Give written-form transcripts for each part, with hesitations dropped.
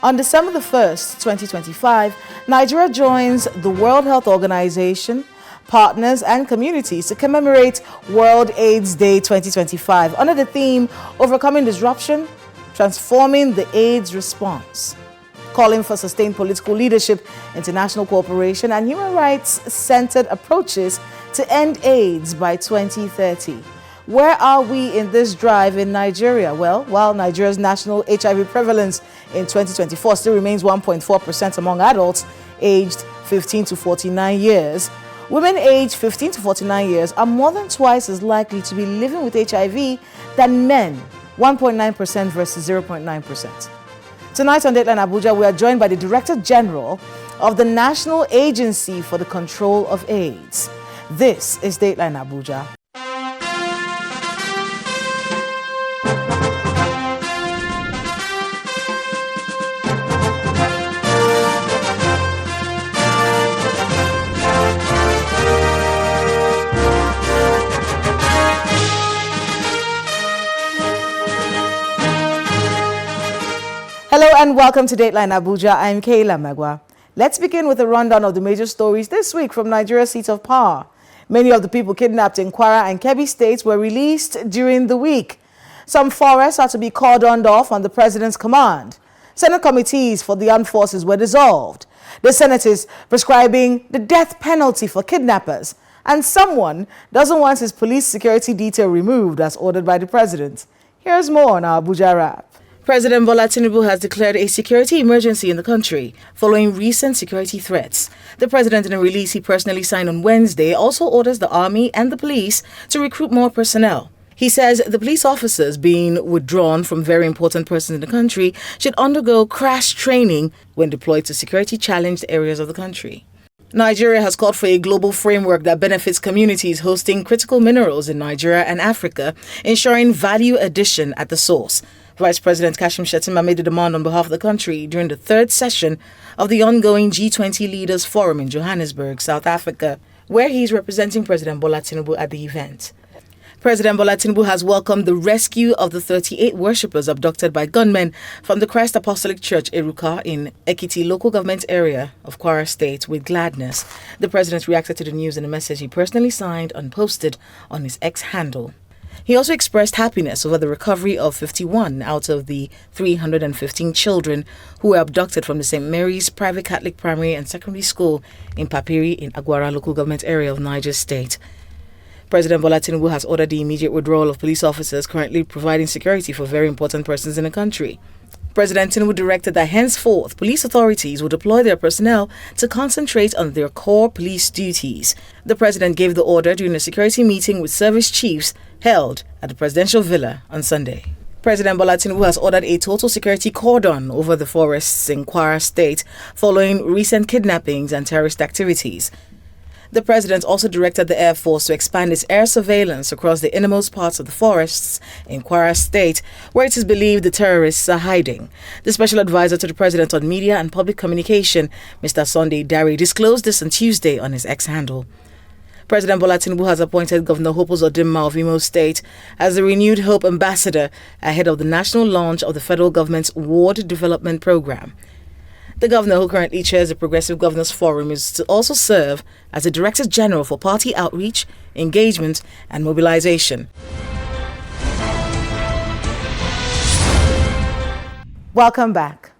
On December the 1st, 2025, Nigeria joins the World Health Organization, partners and communities to commemorate World AIDS Day 2025 under the theme Overcoming Disruption, Transforming the AIDS Response, calling for sustained political leadership, international cooperation and human rights-centered approaches to end AIDS by 2030. Where are we in this drive in Nigeria? Well, while Nigeria's national HIV prevalence in 2024 still remains 1.4% among adults aged 15 to 49 years, women aged 15 to 49 years are more than twice as likely to be living with HIV than men, 1.9% versus 0.9%. Tonight on Dateline Abuja, we are joined by the Director General of the National Agency for the Control of AIDS. This is Dateline Abuja. Hello and welcome to Dateline Abuja. I'm Kayla Magwa. Let's begin with a rundown of the major stories this week from Nigeria's seat of power. Many of the people kidnapped in Kwara and Kebbi states were released during the week. Some forests are to be cordoned off on the president's command. Senate committees for the armed forces were dissolved. The Senate is prescribing the death penalty for kidnappers. And someone doesn't want his police security detail removed as ordered by the president. Here's more on our Abuja Wrap. President Bola Tinubu has declared a security emergency in the country following recent security threats. The president, in a release he personally signed on Wednesday, also orders the army and the police to recruit more personnel. He says the police officers being withdrawn from very important persons in the country should undergo crash training when deployed to security-challenged areas of the country. Nigeria has called for a global framework that benefits communities hosting critical minerals in Nigeria and Africa, ensuring value addition at the source. Vice President Kashim Shettima made the demand on behalf of the country during the third session of the ongoing G20 Leaders Forum in Johannesburg, South Africa, where he is representing President Bola Tinubu at the event. President Bola Tinubu has welcomed the rescue of the 38 worshippers abducted by gunmen from the Christ Apostolic Church Eruka in Ekiti local government area of Kwara State with gladness. The president reacted to the news in a message he personally signed and posted on his X handle. He also expressed happiness over the recovery of 51 out of the 315 children who were abducted from the St. Mary's Private Catholic Primary and Secondary School in Papiri in Agwara local government area of Niger State. President Bola Tinubu has ordered the immediate withdrawal of police officers currently providing security for very important persons in the country. President Tinubu directed that henceforth police authorities will deploy their personnel to concentrate on their core police duties. The president gave the order during a security meeting with service chiefs held at the presidential villa on Sunday. President Bola Tinubu has ordered a total security cordon over the forests in Kwara State following recent kidnappings and terrorist activities. The president also directed the Air Force to expand its air surveillance across the innermost parts of the forests in Kwara State, where it is believed the terrorists are hiding. The special advisor to the president on media and public communication, Mr. Sunday Dari, disclosed this on Tuesday on his X handle. President Bola Tinubu has appointed Governor Hope Uzodimma of Imo State as the renewed Hope Ambassador ahead of the national launch of the federal government's Ward Development Program. The governor, who currently chairs the Progressive Governors Forum, is to also serve as the Director General for Party Outreach, Engagement and Mobilization. Welcome back.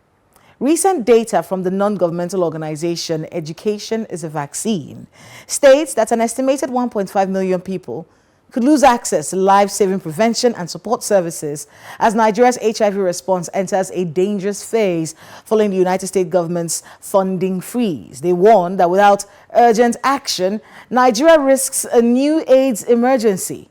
Recent data from the non-governmental organization Education is a Vaccine states that an estimated 1.5 million people could lose access to life-saving prevention and support services as Nigeria's HIV response enters a dangerous phase following the United States government's funding freeze. They warn that without urgent action, Nigeria risks a new AIDS emergency.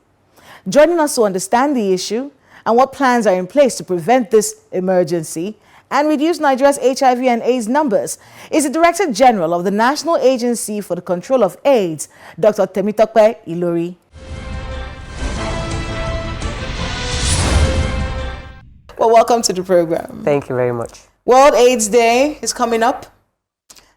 Joining us to understand the issue and what plans are in place to prevent this emergency and reduce Nigeria's HIV and AIDS numbers is the Director General of the National Agency for the Control of AIDS, Dr. Temitope Ilori. Well, welcome to the program. Thank you very much. World AIDS Day is coming up,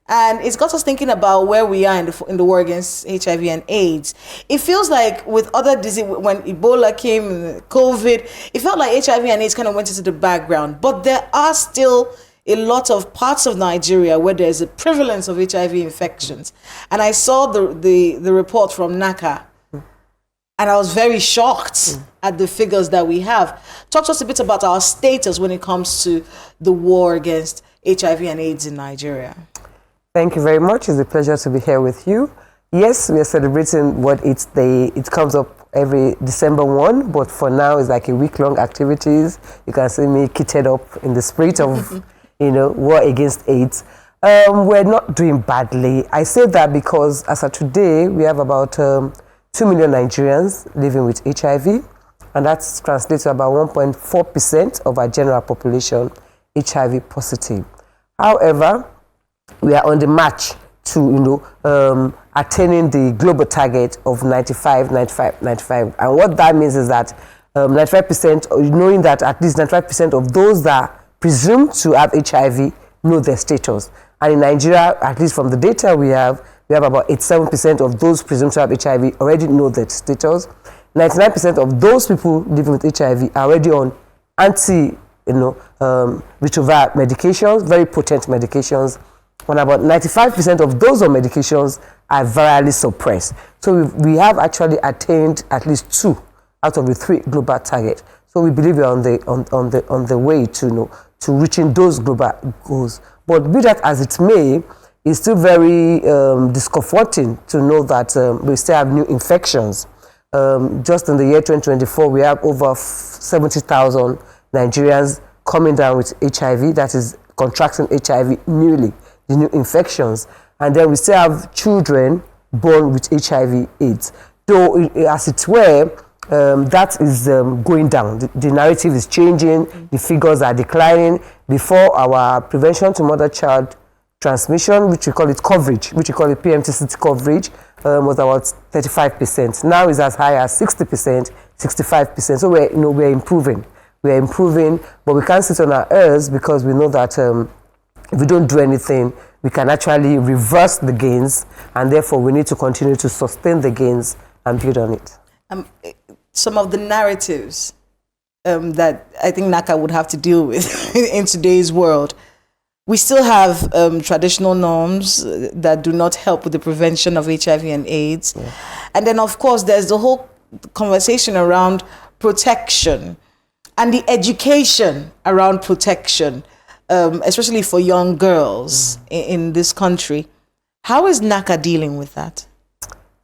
and it's got us thinking about where we are in the war against HIV and AIDS. It feels like with other disease, when Ebola came, COVID, it felt like HIV and AIDS kind of went into the background, but there are still a lot of parts of Nigeria where there's a prevalence of HIV infections. And I saw the report from NACA, and I was very shocked at the figures that we have. Talk to us a bit about our status when it comes to the war against HIV and AIDS in Nigeria. Thank you very much. It's a pleasure to be here with you. Yes, we are celebrating what it's day. It comes up every December 1, but for now it's like a week-long activities. You can see me kitted up in the spirit of, war against AIDS. We're not doing badly. I say that because as of today, we have about 2 million Nigerians living with HIV, and that's translates to about 1.4% of our general population HIV positive. However, we are on the march to, attaining the global target of 95. And what that means is that 95%, knowing that at least 95% of those that presume to have HIV know their status. And in Nigeria, at least from the data we have about 87% of those presumed to have HIV already know their status. 99% of those people living with HIV are already on retroviral medications, very potent medications. And about 95% of those on medications are virally suppressed. So we have actually attained at least 2 out of the 3 global targets. So we believe we are on the way to reaching those global goals. But be that as it may, it's still very discomforting to know that we still have new infections. Just in the year 2024, we have over 70,000 Nigerians coming down with HIV, that is contracting HIV newly, the new infections. And then we still have children born with HIV AIDS. Though, as it were, that is going down. The narrative is changing, the figures are declining. Before, our prevention to mother-child transmission, which we call it coverage, which we call it PMTCT coverage, was about 35%. Now it's as high as 60%, 65%. So we're improving. We're improving, but we can't sit on our ears because we know that if we don't do anything, we can actually reverse the gains, and therefore we need to continue to sustain the gains and build on it. Some of the narratives that I think NACA would have to deal with in today's world. We still have traditional norms that do not help with the prevention of HIV and AIDS. Yeah. And then, of course, there's the whole conversation around protection and the education around protection, especially for young girls in this country. How is NACA dealing with that?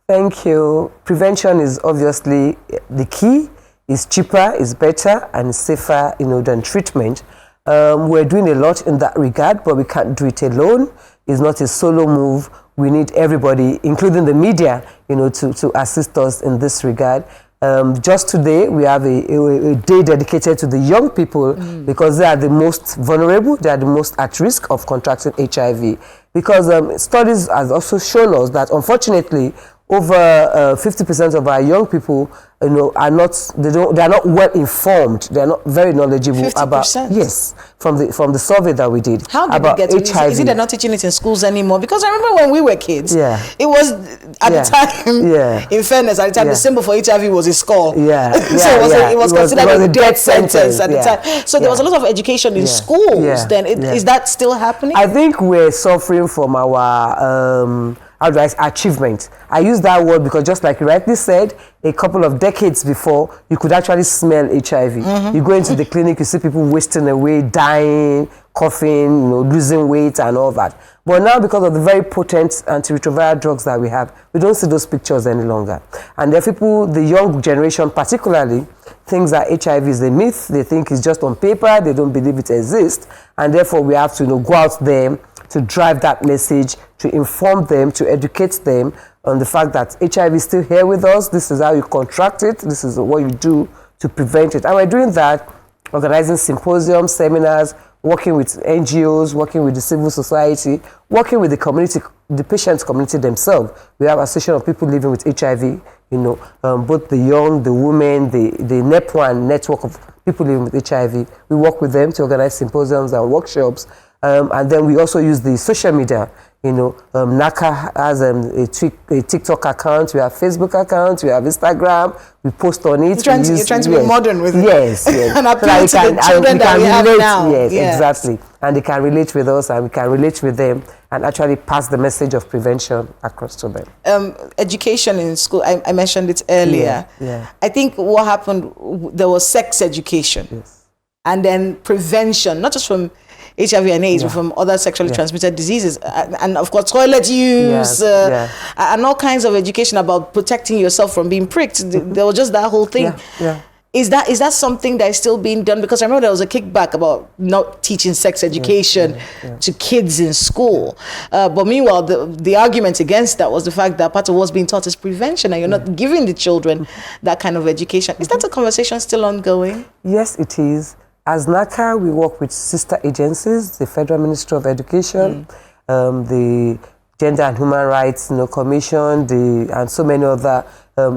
Thank you. Prevention is obviously the key. It's cheaper, it's better, and safer, than treatment. We're doing a lot in that regard, but we can't do it alone. It's not a solo move. We need everybody, including the media, to assist us in this regard. Just today, we have a day dedicated to the young people because they are the most vulnerable, they are the most at risk of contracting HIV. Because studies have also shown us that, unfortunately, over 50% of our young people, are not well informed. They are not very knowledgeable 50%? About from the survey that we did. How did about we get to HIV. Is it they're not teaching it in schools anymore? Because I remember when we were kids, it was at the time. In fairness, at the time, the symbol for HIV was a skull. So it was considered a death sentence at the time. So there was a lot of education in schools. Then is that still happening? I think we're suffering from our achievement. I use that word because, just like you rightly said, a couple of decades before, you could actually smell HIV. You go into the clinic, you see people wasting away, dying, coughing, losing weight and all that. But now, because of the very potent antiretroviral drugs that we have, we don't see those pictures any longer. And there are people, the young generation particularly, thinks that HIV is a myth. They think it's just on paper. They don't believe it exists. And therefore, we have to go out there to drive that message, to inform them, to educate them on the fact that HIV is still here with us. This is how you contract it. This is what you do to prevent it. And we're doing that, organizing symposiums, seminars, working with NGOs, working with the civil society, working with the community, the patient community themselves. We have a association of people living with HIV, both the young, the women, the NEP1 network of people living with HIV. We work with them to organize symposiums and workshops. And then we also use the social media, NACA has a TikTok account, we have Facebook account, we have Instagram, we post on it. You're trying to be modern with it. Yes, yes. And appeal to the children that we have now. Yes, exactly. And they can relate with us and we can relate with them and actually pass the message of prevention across to them. Education in school, I mentioned it earlier. Yeah. I think what happened, there was sex education. Yes. And then prevention, not just from HIV and AIDS, but from other sexually transmitted diseases, and of course toilet use, and all kinds of education about protecting yourself from being pricked. There was just that whole thing. Is that something that is still being done? Because I remember there was a kickback about not teaching sex education to kids in school. But meanwhile, the argument against that was the fact that part of what's being taught is prevention, and you're not giving the children that kind of education. Is that a conversation still ongoing? Yes, it is. As NACA, we work with sister agencies, the Federal Ministry of Education, the Gender and Human Rights Commission, and so many other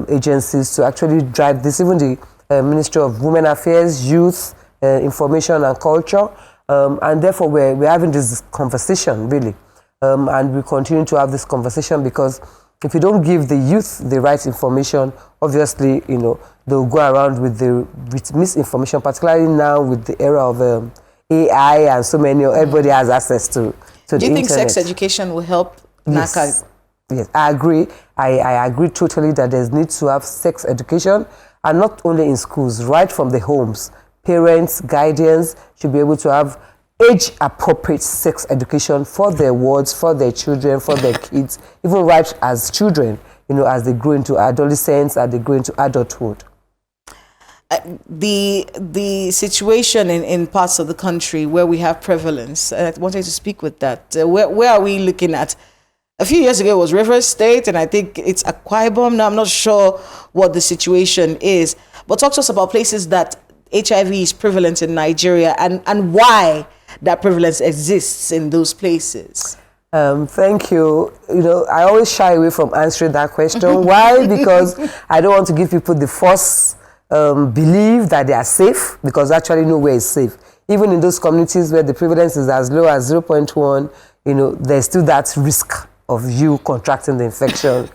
agencies to actually drive this, even the Ministry of Women Affairs, Youth, Information and Culture. And therefore, we're having this conversation, really. And we continue to have this conversation because if you don't give the youth the right information, obviously, they'll go around with misinformation, particularly now with the era of AI and so many, everybody has access to the internet. Do you think sex education will help NACA? Yes, I agree. I agree totally that there's need to have sex education, and not only in schools, right from the homes. Parents, guardians should be able to have age-appropriate sex education for their wards, for their children, for their kids, even right as children, as they grow into adolescence, as they grow into adulthood. The situation in parts of the country where we have prevalence, I wanted to speak with that. Where are we looking at? A few years ago it was Rivers State, and I think it's Akwa Ibom now. I'm not sure what the situation is. But talk to us about places that HIV is prevalent in Nigeria and why that prevalence exists in those places. Thank you. I always shy away from answering that question. Why? Because I don't want to give people the false belief that they are safe, because actually nowhere is safe. Even in those communities where the prevalence is as low as 0.1, there's still that risk of you contracting the infection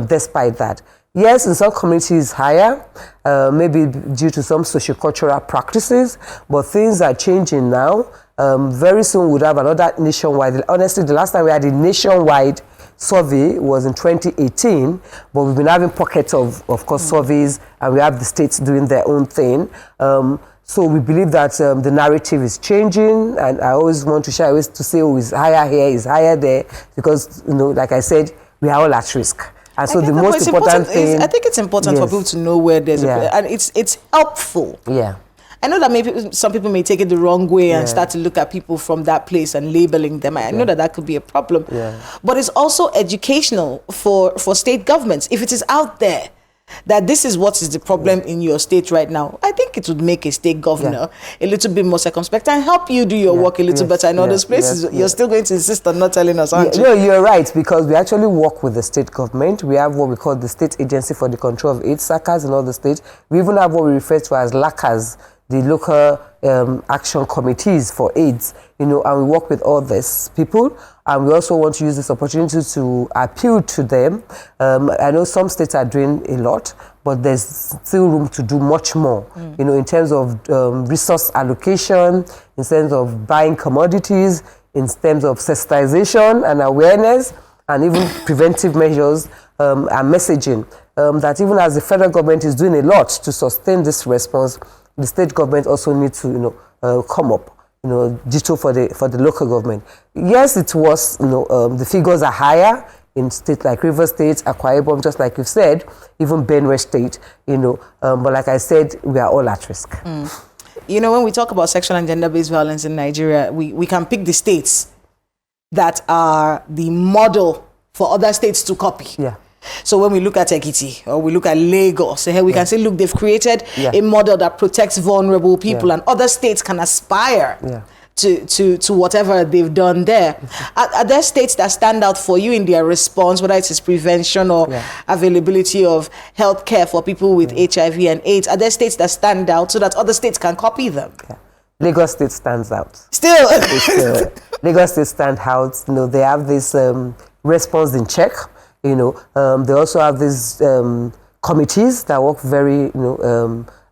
despite that. Yes, in some communities higher, maybe due to some sociocultural practices, but things are changing now. Very soon we'll have another nationwide. Honestly, the last time we had a nationwide survey was in 2018, but we've been having pockets of course, surveys, and we have the states doing their own thing. So we believe that the narrative is changing, and I always want to share to say, it's higher here, it's higher there, because, like I said, we are all at risk. And so the most important thing... I think it's important for people to know where there's and it's helpful. Yeah. I know that maybe some people may take it the wrong way and start to look at people from that place and labeling them. I know that could be a problem. But it's also educational for state governments. If it is out there that this is what is the problem in your state right now, I think it would make a state governor a little bit more circumspect and help you do your work a little better in all those places. You're still going to insist on not telling us, aren't you? No, you're right, because we actually work with the state government. We have what we call the State Agency for the Control of AIDS, SACAs, in all the states. We even have what we refer to as LACAs, the local action committees for AIDS, and we work with all these people. And we also want to use this opportunity to appeal to them. I know some states are doing a lot, but there's still room to do much more, in terms of resource allocation, in terms of buying commodities, in terms of sensitization and awareness, and even preventive measures and messaging. That even as the federal government is doing a lot to sustain this response, the state government also needs to, come up, ditto for the local government. Yes, it was, the figures are higher in states like Rivers State, Akwa Ibom, just like you said, even Benue State, but like I said, we are all at risk. When we talk about sexual and gender-based violence in Nigeria, we can pick the states that are the model for other states to copy. Yeah. So when we look at Ekiti or we look at Lagos, we can say, look, they've created a model that protects vulnerable people, and other states can aspire to whatever they've done there. Are there states that stand out for you in their response, whether it is prevention or availability of health care for people with HIV and AIDS? Are there states that stand out so that other states can copy them? Lagos State stands out. Still? Lagos State stand out. They have this response in check. They also have these committees that work very,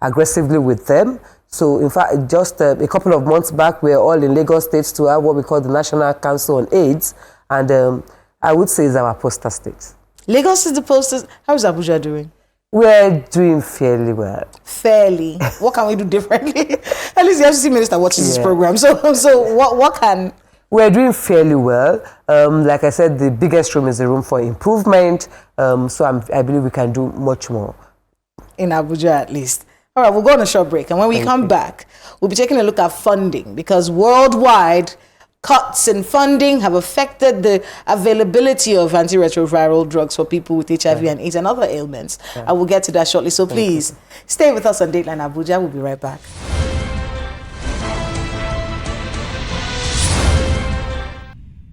aggressively with them. So, in fact, just a couple of months back, we were all in Lagos State to have what we call the National Council on AIDS, and I would say it's our poster state. Lagos is the poster. How is Abuja doing? We're doing fairly well. Fairly. What can we do differently? At least the FCC minister watches this program. So what can... We're doing fairly well. Like I said, the biggest room is the room for improvement. So I believe we can do much more. In Abuja, at least. All right, we'll go on a short break. And when we come back, we'll be taking a look at funding, because worldwide, cuts in funding have affected the availability of antiretroviral drugs for people with HIV and AIDS and other ailments. I will get to that shortly. So please stay with us on Dateline Abuja. We'll be right back.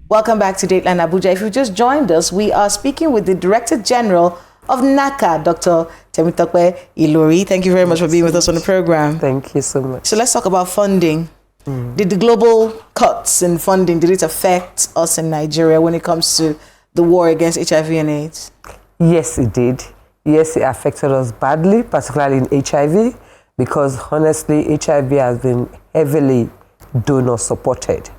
Welcome back to Dateline Abuja. If you've just joined us, we are speaking with the Director General of NACA, Dr. Temitope Ilori. Thank you very much for being with us on the program. Thank you so much. So let's talk about funding. Did the global cuts in funding, did it affect us in Nigeria when it comes to the war against HIV and AIDS? Yes, it did. Yes, it affected us badly, particularly in HIV, because honestly, HIV has been heavily donor supported.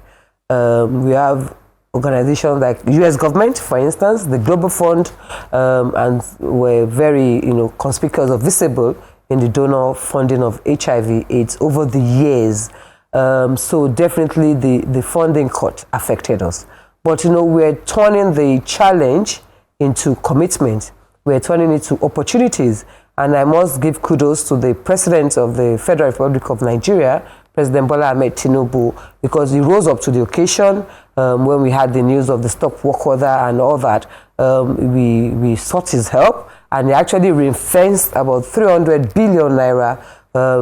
We have organizations like the US government, for instance, the Global Fund, and were very, conspicuous or visible in the donor funding of HIV/AIDS over the years. So definitely the funding cut affected us. But, we're turning the challenge into commitment. We're turning it to opportunities. And I must give kudos to the President of the Federal Republic of Nigeria, President Bola Ahmed Tinubu, because he rose up to the occasion when we had the news of the stop work order and all that. We sought his help, and he actually ring-fenced about 300 billion naira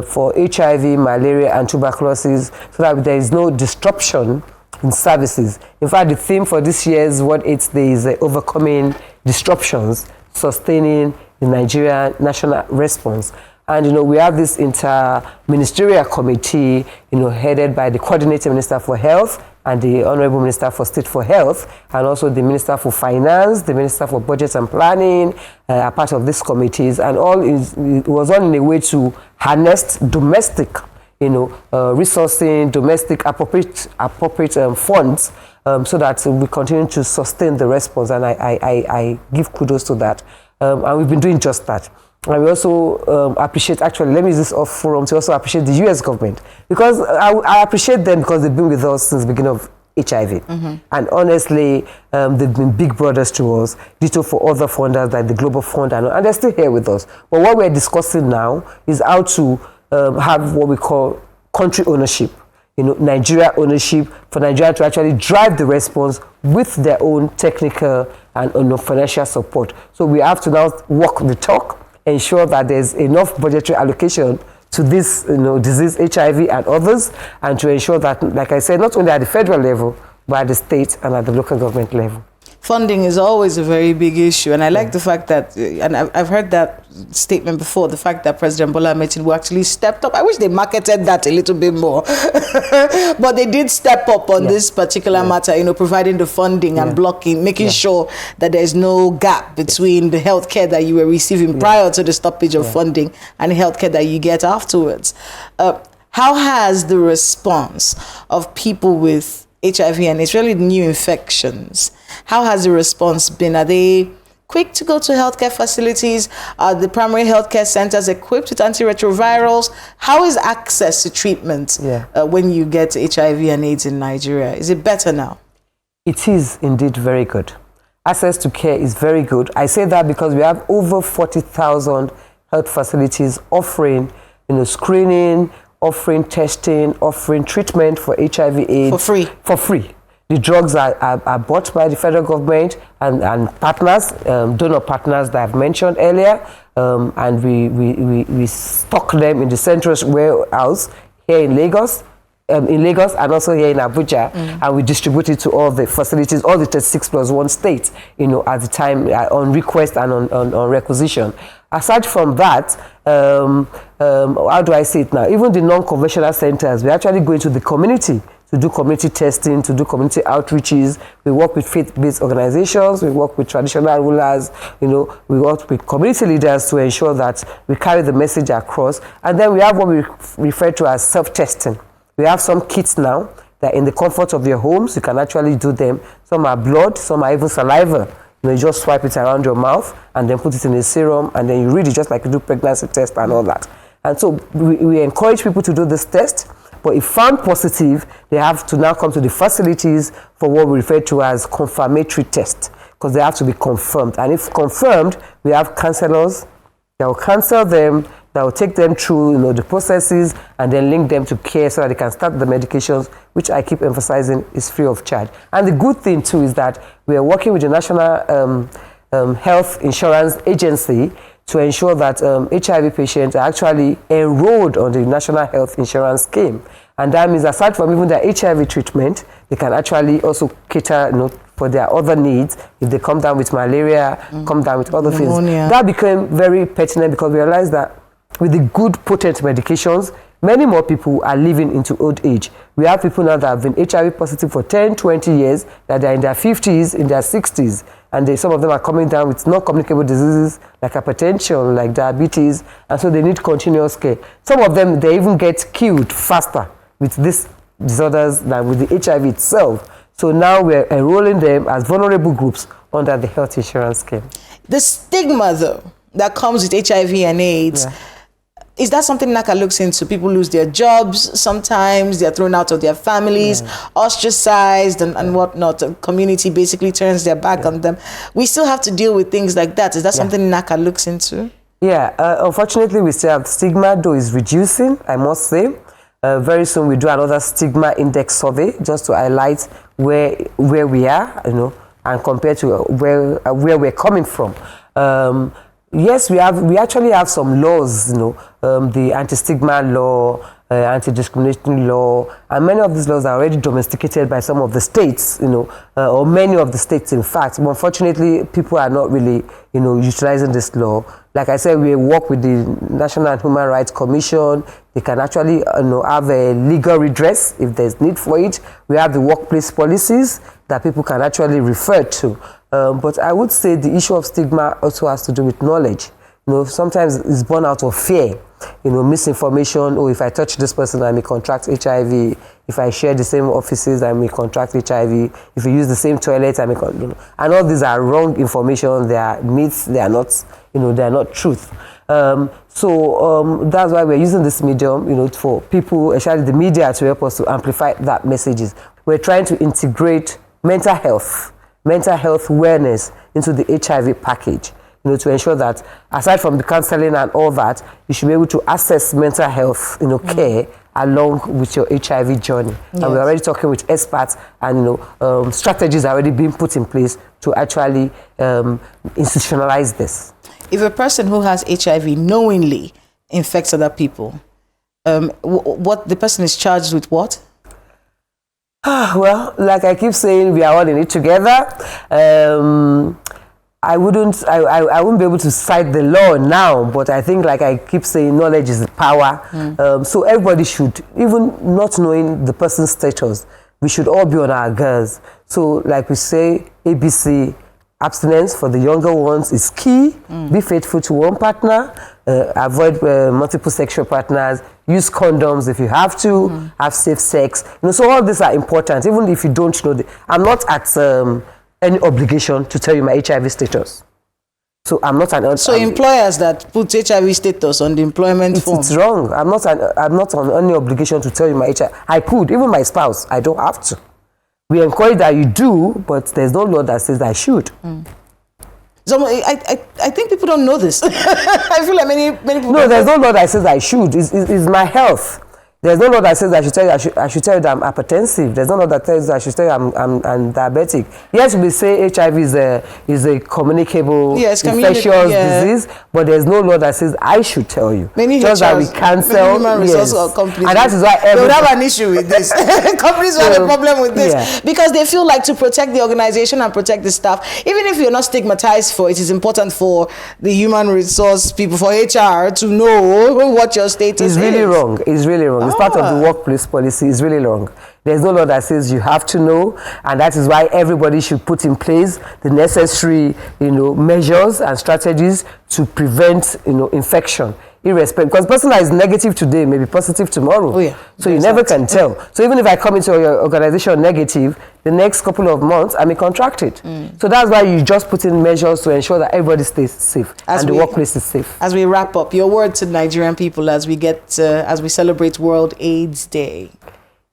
for HIV, malaria, and tuberculosis, so that there is no disruption in services. In fact, the theme for this year's World AIDS Day is overcoming disruptions, sustaining the Nigerian national response. And, we have this inter-ministerial committee, headed by the Coordinating Minister for Health and the Honorable Minister for State for Health, and also the Minister for Finance, the Minister for Budget and Planning, are part of these committees. And it was all in a way to harness domestic, resourcing, domestic appropriate funds, so that we continue to sustain the response. And I give kudos to that. And we've been doing just that. And we also appreciate, actually, let me use this off forum to also appreciate the US government, because I appreciate them because they've been with us since the beginning of HIV. And honestly, they've been big brothers to us, ditto for other funders like the Global Fund, and they're still here with us. But what we're discussing now is how to have what we call country ownership, Nigeria ownership, for Nigeria to actually drive the response with their own technical and financial support. So we have to now walk the talk, ensure that there's enough budgetary allocation to this disease, HIV and others, and to ensure that, like I said, not only at the federal level, but at the state and at the local government level. Funding is always a very big issue, and I like the fact that, and I've heard that statement before, the fact that President Bola Ahmed Tinubu actually stepped up. I wish they marketed that a little bit more, but they did step up on this particular matter, providing the funding and blocking, making sure that there's no gap between the healthcare that you were receiving prior to the stoppage of funding and the healthcare that you get afterwards. How has the response of people with HIV and it's really new infections, how has the response been? Are they quick to go to healthcare facilities? Are the primary healthcare centers equipped with antiretrovirals? How is access to treatment when you get HIV and AIDS in Nigeria? Is it better now? It is indeed very good. Access to care is very good. I say that because we have over 40,000 health facilities offering, screening, offering testing, offering treatment for HIV/AIDS for free. For free. The drugs are bought by the federal government and partners, donor partners that I've mentioned earlier, and we stock them in the central warehouse here in Lagos, and also here in Abuja, and we distribute it to all the facilities, all the 36+1 states, at the time on request and on requisition. Aside from that, how do I say it now? Even the non-conventional centers, we're actually going to the community to to do community testing, to do community outreaches. We work with faith-based organizations. We work with traditional rulers. You know, we work with community leaders to ensure that we carry the message across. And then we have what we refer to as self-testing. We have some kits now that in the comfort of your homes, you can actually do them. Some are blood, some are even saliva. You know, you just swipe it around your mouth and then put it in a serum, and then you read it just like you do pregnancy test and all that. And so we encourage people to do this test, but if found positive, they have to now come to the facilities for what we refer to as confirmatory test, because they have to be confirmed. And if confirmed, we have counselors that will counsel them, that will take them through, you know, the processes and then link them to care so that they can start the medications, which I keep emphasizing is free of charge. And the good thing too is that we are working with the National Health Insurance Agency to ensure that HIV patients are actually enrolled on the National Health Insurance Scheme. And that means aside from even their HIV treatment, they can actually also cater, you know, for their other needs. If they come down with malaria, come down with other pneumonia. things. That became very pertinent because we realized that with the good potent medications, many more people are living into old age. We have people now that have been HIV positive for 10, 20 years, that they're in their 50s, in their 60s, and some of them are coming down with non-communicable diseases like hypertension, like diabetes, and so they need continuous care. Some of them, they even get killed faster with these disorders than with the HIV itself. So now we're enrolling them as vulnerable groups under the health insurance scheme. The stigma, though, that comes with HIV and AIDS, is that something NACA looks into? People lose their jobs sometimes, they're thrown out of their families, ostracized and whatnot. The community basically turns their back on them. We still have to deal with things like that. Is that something NACA looks into? Yeah, unfortunately, we still have stigma, though it's reducing, I must say. Very soon we do another stigma index survey just to highlight where we are, you know, and compared to where we're coming from. Yes, we actually have some laws, you know, the anti-stigma law, anti-discrimination law, and many of these laws are already domesticated by some of the states, you know, or many of the states, in fact. But unfortunately, people are not really, you know, utilizing this law. Like I said, we work with the National Human Rights Commission. They can actually, you know, have a legal redress if there's need for it. We have the workplace policies that people can actually refer to. But I would say the issue of stigma also has to do with knowledge. You know, sometimes it's born out of fear, you know, misinformation. Oh, if I touch this person, I may contract HIV. If I share the same offices, I may contract HIV. If you use the same toilet, I may, you know. And all these are wrong information. They are myths. They are not, you know, they are not truth. So that's why we're using this medium, you know, for people, especially the media, to help us to amplify that messages. We're trying to integrate mental health awareness into the HIV package, you know, to ensure that aside from the counseling and all that, you should be able to access mental health, you know, care along with your HIV journey. Yes. And we're already talking with experts, and you know, strategies are already being put in place to actually institutionalize this. If a person who has HIV knowingly infects other people, what the person is charged with what? Well, like I keep saying, we are all in it together. I wouldn't be able to cite the law now, but I think, like I keep saying, knowledge is power. So everybody should, even not knowing the person's status, we should all be on our guards. So like we say, ABC, abstinence for the younger ones is key. Be faithful to one partner. Avoid multiple sexual partners. Use condoms if you have to. Have safe sex. You know, so all these are important, even if you don't know. I'm not at any obligation to tell you my HIV status. So I'm not an. So employers that put HIV status on the employment form. It's wrong. I'm not on any obligation to tell you my HIV. I could, even my spouse. I don't have to. We encourage that you do, but there's no law that says I should. So I think people don't know this. I feel like many people. No, there's no law that says I should. It's my health. There's no law that says I should tell you that I'm hypertensive. There's no law that tells you I should tell you I'm diabetic. Yes, we say HIV is a communicable infectious disease, but there's no law that says I should tell you. Many just that we cancel. Human resource companies, and that is why they would have an issue with this. Companies have a problem with this because they feel like to protect the organization and protect the staff. Even if you're not stigmatized for it, it's important for the human resource people, for HR, to know what your status is. It's really wrong. It's really wrong. It's part of the workplace policy. It's really wrong. There's no law that says you have to know, and that is why everybody should put in place the necessary, measures and strategies to prevent, infection. Irrespective, because the person that is negative today may be positive tomorrow. Oh, yeah. So you never can tell. So even if I come into your organization negative, the next couple of months I may contract it. So that's why you just put in measures to ensure that everybody stays safe and the workplace is safe. As we wrap up, your word to Nigerian people as we celebrate World AIDS Day.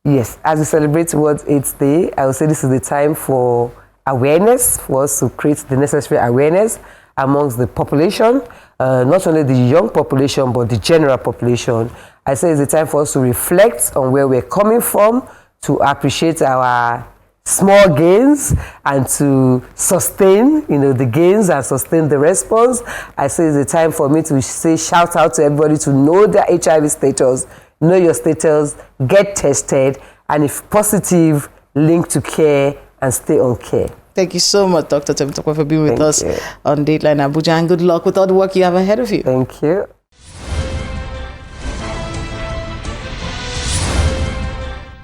Yes, as we celebrate World AIDS Day, I would say this is the time for awareness, for us to create the necessary awareness amongst the population, not only the young population, but the general population. I say it's the time for us to reflect on where we're coming from, to appreciate our small gains, and to sustain, the gains and sustain the response. I say it's the time for me to say, shout out to everybody to know their HIV status, know your status, get tested, and if positive, link to care and stay on care. Thank you so much, Dr. Temitope, for being with us on Dateline Abuja, and good luck with all the work you have ahead of you. Thank you.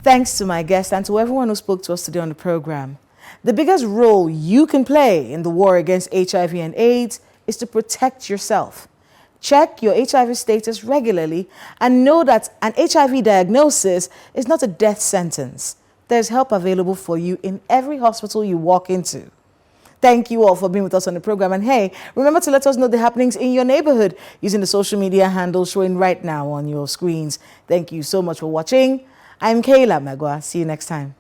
Thanks to my guest and to everyone who spoke to us today on the program. The biggest role you can play in the war against HIV and AIDS is to protect yourself. Check your HIV status regularly and know that an HIV diagnosis is not a death sentence. There's help available for you in every hospital you walk into. Thank you all for being with us on the program. And hey, remember to let us know the happenings in your neighborhood using the social media handles showing right now on your screens. Thank you so much for watching. I'm Kayla Magwa. See you next time.